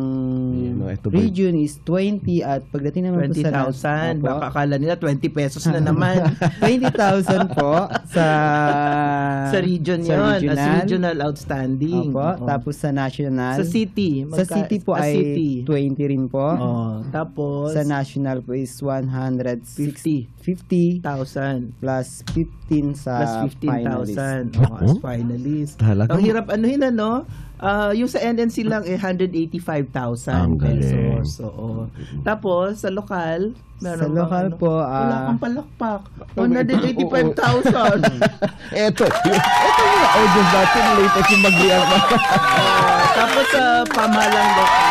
region is 20 at pagdating naman po sa 20,000. Baka akala nila 20 pesos na naman. 20,000 po sa region yun. As regional outstanding. Tapos sa national. Sa city. Sa city po ay 20 rin po. Tapos sa national po is 150,000 plus 15 sa finalist. As finalist. Ang hirap anuhin yung sa NNC lang 185,000 pesos. Tapos sa lokal, meron sa lokal po wala kang palakpak. 185,000. Ito yung audience natin latest yung mag-react. Tapos sa pamahalang lokal.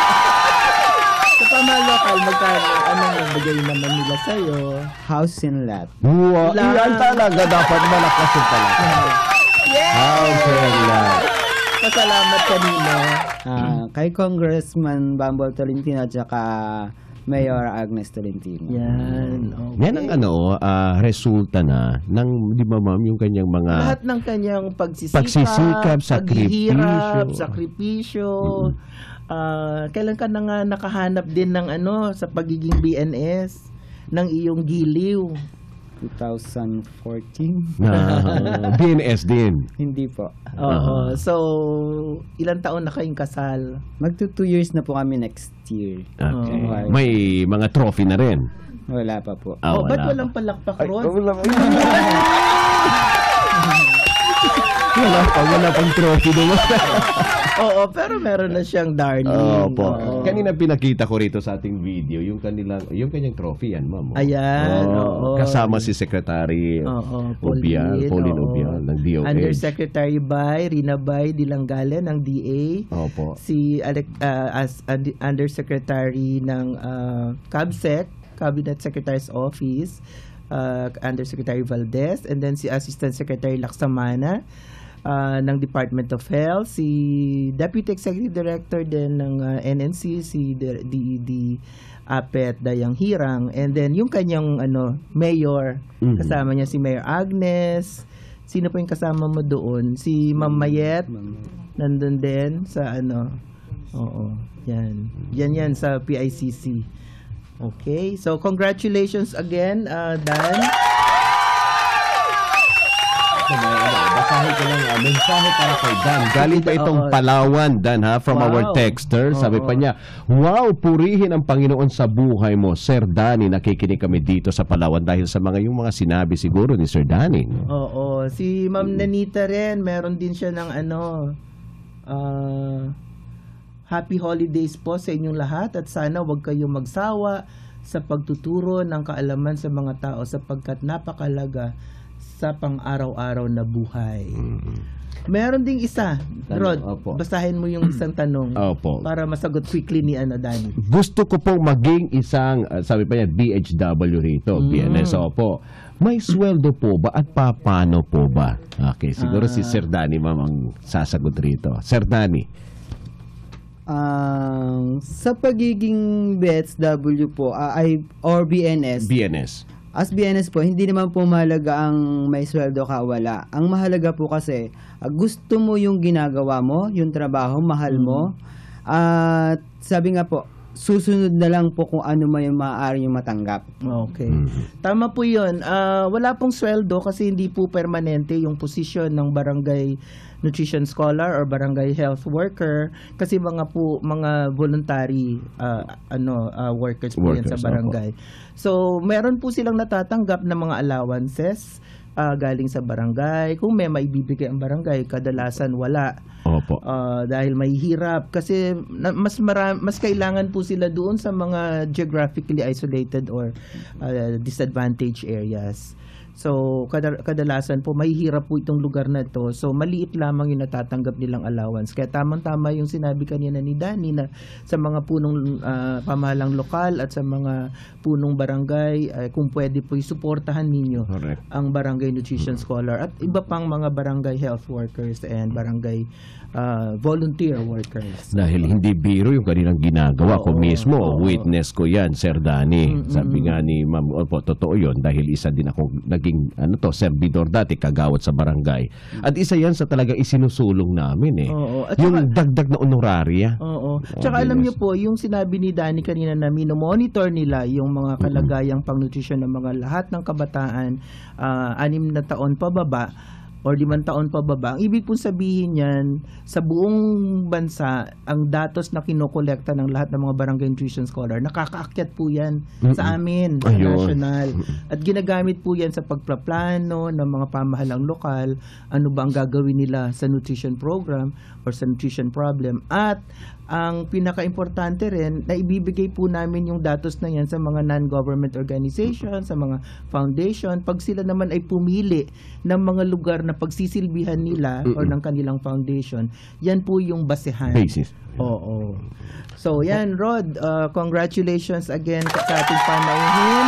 Sa pamahalang lokal, magkano? Anong bigay naman nila sa'yo? House and lot. Wow, yan talaga dapat malakas yung palakpak. House and lot. Pasalamat kanino? Kay Congressman Bambol Tolentino at saka Mayor Agnes Tolentino. Yan. Okay. Yan ang resulta na ng, di ba ma'am, yung kanyang mga lahat ng kanyang pagsisikap, sakripisyo. Kailan ka na nga nakahanap din ng sa pagiging BNS ng iyong giliw? 2014. BNS din. Hindi po. So, ilang taon na kayong kasal? Magto 2 years na po kami next year. Okay. May mga trophy na rin? Wala pa po. Ba't walang palakpak ron? Wala pang trophy doon. Pero meron na siyang darling. Kanina pinakita ko rito sa ating video yung kanyang trophy yan, ma'am. Ayan. Kasama si Secretary Pauline Ubial ng DOH. Undersecretary Rina Bay Dilangale ng DA. Opo. Si Undersecretary ng CABSEC, Cabinet Secretary's Office, Undersecretary Valdez, and then si Assistant Secretary Laksamana ng Department of Health, si Deputy Executive Director din ng NNC, si DED Apet Dayang Hirang, and then yung kanyang mayor, kasama niya si Mayor Agnes. Sino po yung kasama mo doon? Si Ma'am Mayet, nandun din sa yan sa PICC. Okay, so congratulations again, Dan. Basahin ko lang mensahe para kay Dan. Galing pa itong Palawan, Dan, from our texter. Sabi pa niya, wow, purihin ang Panginoon sa buhay mo, Sir Danny. Nakikinig kami dito sa Palawan dahil sa yung mga sinabi siguro ni Sir Danny. Si Ma'am Nanita rin, meron din siya ng happy holidays po sa inyong lahat at sana huwag kayong magsawa sa pagtuturo ng kaalaman sa mga tao sapagkat napakalaga sa pang-araw-araw na buhay. Meron ding isa, Rod. Opo. Basahin mo yung isang tanong Opo. para masagot quickly ni Danny. Gusto ko pong maging isang, sabi pa niya, BHW rito, BNS. Opo. May sweldo po ba at paano po ba? Okay, siguro si Sir Danny ma'am ang sasagot rito. Sir Danny. Sa pagiging BHW po, or BNS, as BNS po, hindi naman po mahalaga ang may sweldo ka wala. Ang mahalaga po kasi, gusto mo yung ginagawa mo, yung trabaho, mahal mo. At sabi nga po, susunod na lang po kung ano man yung maaari yung matanggap. Okay. Tama po yun. Wala pong sweldo kasi hindi po permanente yung posisyon ng barangay nutrition scholar or barangay health worker kasi mga voluntary workers po yan sa barangay. So, meron po silang natatanggap na mga allowances galing sa barangay. Kung may maibibigay ang barangay, kadalasan wala. Opo. Dahil may hirap kasi mas kailangan po sila doon sa mga geographically isolated or disadvantaged areas. So, kadalasan po, may hirap po itong lugar na ito. So, maliit lamang yung natatanggap nilang allowance. Kaya tamang-tama yung sinabi kanina ni Danny na sa mga punong pamahalang lokal at sa mga punong barangay, kung pwede po isuportahan ninyo ang barangay nutrition scholar at iba pang mga barangay health workers and barangay volunteer workers. Dahil hindi biro yung kanilang ginagawa ko mismo. Witness ko yan, Sir Danny. Sabi nga ni Ma'am, opo, totoo yun. Dahil isa din ako naging servidor dati, kagawad sa barangay. At isa yan sa talagang isinusulong namin At yung dagdag na honoraria. Oo. Tsaka alam niyo po, yung sinabi ni Danny kanina na minomonitor nila yung mga kalagayang pang-nutrition ng mga lahat ng kabataan 6 na taon pababa or 5 taon pababa. Ang ibig pong sabihin yan, sa buong bansa, ang datos na kinokolekta ng lahat ng mga barangay nutrition scholar, nakakaakyat po yan sa amin, sa national. At ginagamit po yan sa pagpaplano ng mga pamahalang lokal, ano ba ang gagawin nila sa nutrition program or sa nutrition problem. At ang pinaka-importante rin, na ibibigay po namin yung datos na yan sa mga non-government organization, sa mga foundation, pag sila naman ay pumili ng mga lugar na pagsisilbihan nila or ng kanilang foundation, yan po yung basehan. Basis. Oo. So, yan, Rod, congratulations again sa ating panauhin.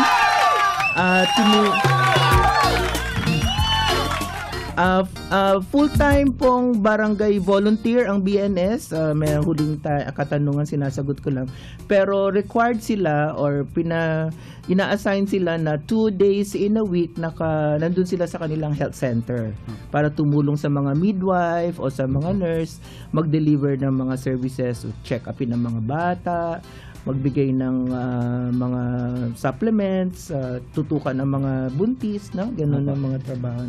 Full-time pong barangay volunteer ang BNS. May huling katanungan, sinasagot ko lang. Pero required sila or ina-assign sila na 2 days in a week nandun sila sa kanilang health center para tumulong sa mga midwife o sa mga nurse mag-deliver ng mga services, check-upin ng mga bata, magbigay ng mga supplements, tutukan ng mga buntis, no? Ganun ang mga trabaho.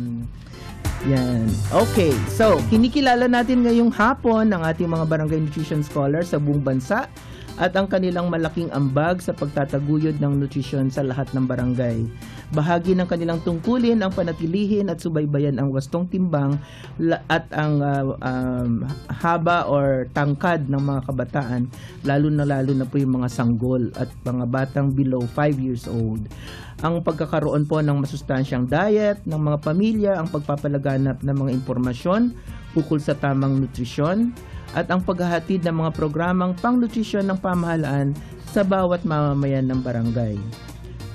Yan. Okay. So, kinikilala natin ngayong hapon ang ating mga barangay nutrition scholars sa buong bansa at ang kanilang malaking ambag sa pagtataguyod ng nutrisyon sa lahat ng barangay. Bahagi ng kanilang tungkulin ang panatilihin at subaybayan ang wastong timbang at ang haba or tangkad ng mga kabataan, lalo na po yung mga sanggol at mga batang below 5 years old. Ang pagkakaroon po ng masustansyang diet ng mga pamilya, ang pagpapalaganap ng mga impormasyon ukol sa tamang nutrisyon, at ang paghahatid ng mga programang pang-nutrisyon ng pamahalaan sa bawat mamamayan ng barangay.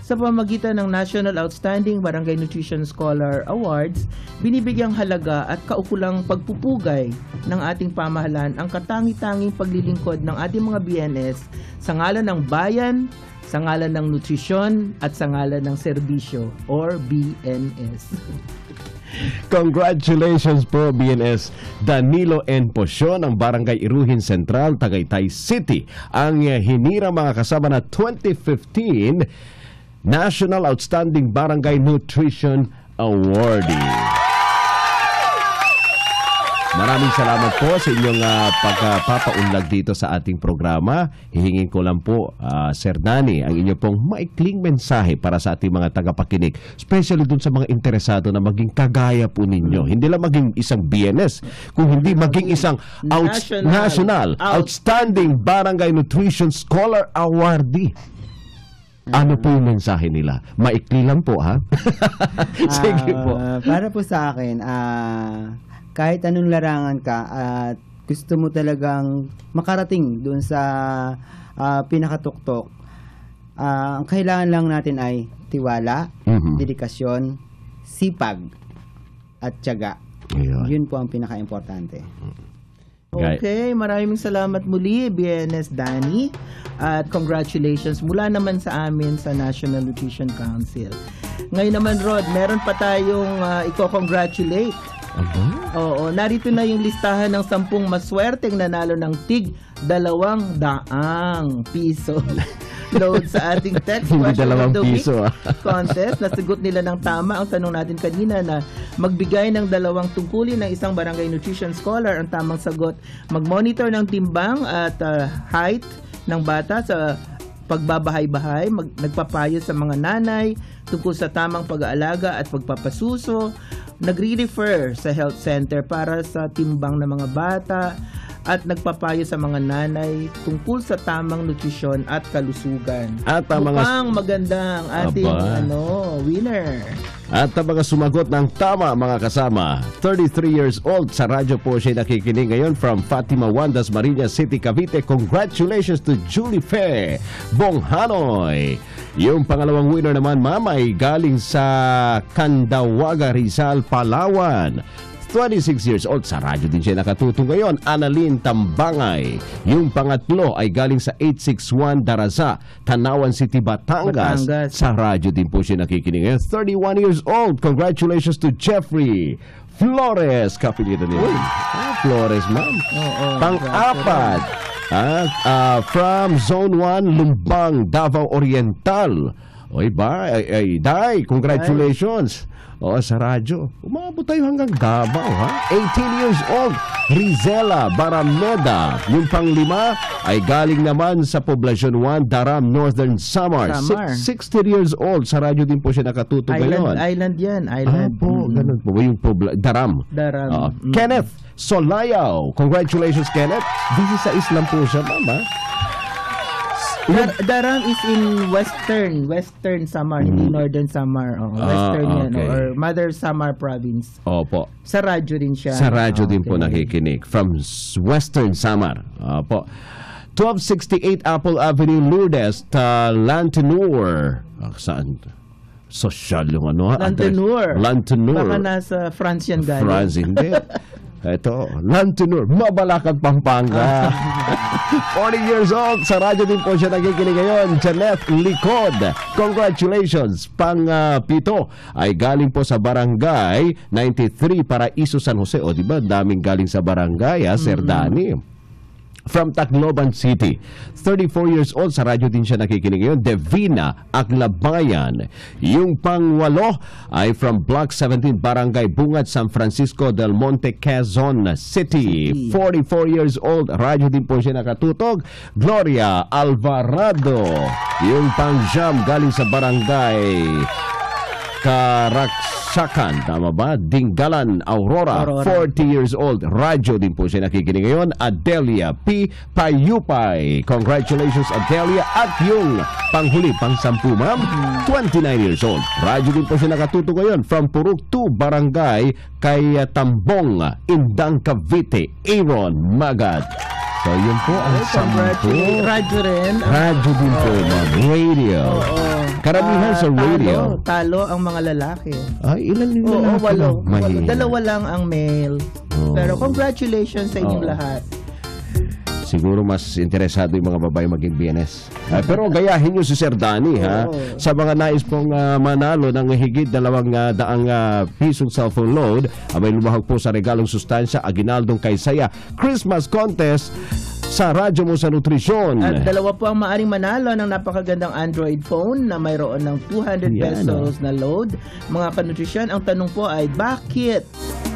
Sa pamamagitan ng National Outstanding Barangay Nutrition Scholar Awards, binibigyang halaga at kaukulang pagpupugay ng ating pamahalaan ang katangi-tanging paglilingkod ng ating mga BNS sa ngalan ng bayan, sa ngalan ng nutrisyon at sa ngalan ng serbisyo or BNS. Congratulations po, BNS Danilo N. Posyon ng Barangay Iruhin Central, Tagaytay City, ang hinirang mga kasama na 2015 National Outstanding Barangay Nutrition Awardee. Maraming salamat po sa inyong pagpapaunlad dito sa ating programa. Hihingin ko lang po, Sir Danny, ang inyong pong maikling mensahe para sa ating mga tagapakinig, especially dun sa mga interesado na maging kagaya po ninyo. Hindi lang maging isang BNS, kung hindi maging isang National Outstanding Barangay Nutrition Scholar Awardee. Ano po yung mensahe nila? Maikli lang po, ha? Sige po. Para po sa akin, kahit anong larangan ka at gusto mo talagang makarating doon sa pinakatuktok, ang kailangan lang natin ay tiwala, dedikasyon, sipag, at tiyaga. Yun po ang pinaka-importante. Okay, maraming salamat muli, BNS Danny. At congratulations mula naman sa amin sa National Nutrition Council. Ngayon naman, Rod, meron pa tayong i-congratulate. Oo, narito na yung listahan ng 10 maswerteng nanalo ng tig 200 piso. Load sa ating text question of the week contest. Nasagot nila ng tama ang tanong natin kanina na magbigay ng 2 tungkulin ng isang barangay nutrition scholar. Ang tamang sagot, mag-monitor ng timbang at height ng bata sa pagbabahay-bahay, nagpapayo sa mga nanay tungkol sa tamang pag-aalaga at pagpapasuso, nagre-refer sa health center para sa timbang ng mga bata, at nagpapayo sa mga nanay tungkol sa tamang nutrisyon at kalusugan. At mukhang magandang ating winner. At ang mga sumagot ng tama, mga kasama, 33 years old, sa radyo po siya nakikinig ngayon from Fatima Wandas, Marinas City, Cavite. Congratulations to Julie Fe Bonghanoy. Yung pangalawang winner naman, ma'am, ay galing sa Candawaga, Rizal, Palawan. 26 years old, sa radyo din siya nakatuto ngayon, Annalyn Tambangay. Yung pangatlo ay galing sa 861 Daraza, Tanawan City, Batangas. Sa radyo din po siya nakikinig ngayon, 31 years old. Congratulations to Jeffrey Flores. Kapilita niyo. Flores, ma'am. Pang-apat, from Zone 1, Lumbang, Davao Oriental. Oy, Day, congratulations. Sa radyo. Umabot tayo hanggang Davao, ha? 18 years old, Rizela Barameda. Yung pang-5 ay galing naman sa Poblacion 1, Daram, Northern Samar. 60 years old, sa radyo din po siya nakatuto ngayon. Island yan, island. Ganun po. Yung Daram. Kenneth Solayaw. Congratulations, Kenneth. 16 lang po siya, mama. Daram is in Western Samar, hindi Northern Samar. Western yan, or Mother Samar Province. Opo. Sa radyo din siya. Sa radyo din po nakikinig. From Western Samar. Opo. 1268 Apple Avenue, Lourdes, Lantenor. Saan? Social yung Lantenor. Baka nasa France yan galing. France, hindi. Ito, Lantenor, Mabalacan, Pampanga. 40 years old, sa radyo din po siya nakikinig ngayon, Janet Likod. Congratulations. Pang-7 ay galing po sa barangay 93 Paraiso, San Jose. O diba, daming galing sa barangay, Sir Danny. From Tacloban City, 34 years old, sa radyo din siya nakikinig ngayon, Devina Aglabayan. Yung pang-8 ay from Block 17, Barangay Bungat, San Francisco del Monte, Quezon City. 44 years old, radyo din po siya nakatutog, Gloria Alvarado. Yung pang-9 galing sa barangay Karaksakan, tama ba? Dinggalan, Aurora. 40 years old. Radyo din po siya nakikinig ngayon. Adelia P. Payupay. Congratulations, Adelia. At yung panghuli, pang-10, ma'am, 29 years old. Radyo din po siya nakatuto ngayon from Puruk 2, Barangay kay Tambong, Indang, Cavite. Aaron Magad. So, yun po ang 10. Radyo rin. Radyo din po, ma'am. Radio. Karamihan sa radio. Talo ang mga lalaki. Ay, ilan yung lalaki? 8. 2 lang ang male. Pero congratulations sa inyong lahat. Siguro mas interesado yung mga babae maging BNS. Pero gayahin nyo si Sir Danny, ha? Sa mga nais pong manalo ng higit 200 pisong cellphone load, may lumahog po sa regalong sustansya, Aguinaldong Kaysaya Christmas Contest sa radyo mo sa nutrisyon. At 2 po ang maaring manalo ng napakagandang Android phone na mayroon ng 200 pesos na load. Mga kanutrisyon, ang tanong po ay, bakit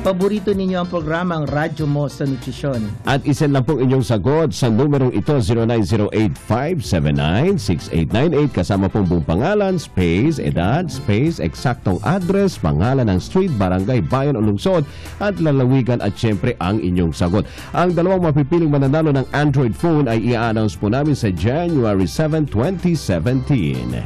paborito ninyo ang programang Radyo Mo sa Nutrisyon? At isend lang po inyong sagot sa numerong ito, 0908-579-6898, kasama pong buong pangalan, space, edad, space, eksaktong address, pangalan ng street, barangay, bayan o lungsod, at lalawigan, at syempre ang inyong sagot. Ang 2 mapipiling mananalo ng Android phone ay i-announce po namin sa January 7, 2017.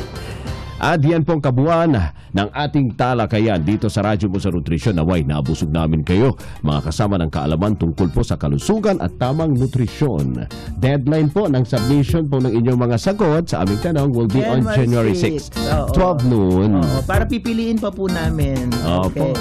At yan pong kabuuan ng ating talakayan dito sa Radyo mo sa Nutrisyon. Naway, nabusog namin kayo, mga kasama ng kaalaman tungkol po sa kalusugan at tamang nutrisyon. Deadline po ng submission po ng inyong mga sagot sa aming tanong will be on January 6, 12 noon. Para pipiliin pa po namin. Okay.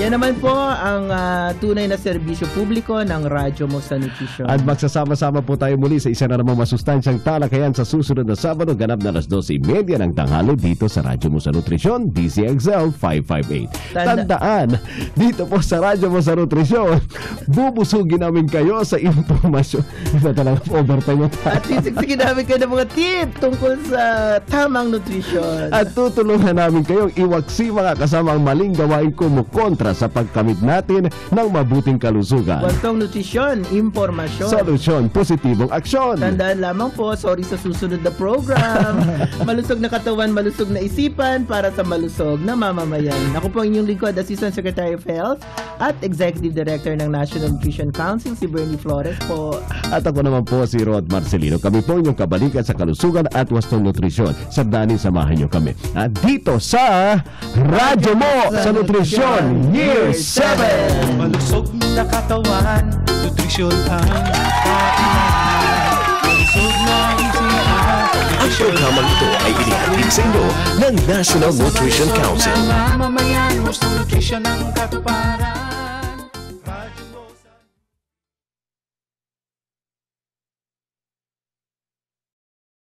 Yan naman po ang tunay na serbisyo publiko ng Radyo mo sa Nutrisyon. At magsasama-sama po tayo muli sa isa na namang masustansyang talakayan sa susunod na Sabado, ganap na 12:30 ng tanghali dito sa Radyo mo sa Nutrisyon, DCXL 558. Tandaan, dito po sa Radyo mo sa Nutrisyon, bubusugin namin kayo sa impormasyon. Iba talaga overtime ito. At sisiksikin namin kayo ng mga tip tungkol sa tamang nutrisyon. At tutulungan namin kayong iwaksi mga kasamang maling gawain kumukontra sa pagkamit natin ng mabuting kalusugan. Wastong nutrisyon, impormasyon. Solusyon, positibong aksyon. Tandaan lamang po, sorry sa susunod na program. Malusog na katawan, malusog na isipan para sa malusog na mamamayan. Ako po ang inyong lingkod, Assistant Secretary of Health at Executive Director ng National Nutrition Council, si Bernie Flores po. At ako naman po si Rod Marcelino. Kami po inyong kabalikan sa kalusugan at wastong nutrisyon. Sabdanin, samahan niyo kami. At dito sa Radyo mo sa Nutrisyon Year 7. Malusog na katawan, nutrisyon ang kailangan. Malusog na isipan, Ang programang ito ay inihatid sa inyo ng National Nutrition Council. Mamamayan, gusto nutrisyon ang katupan.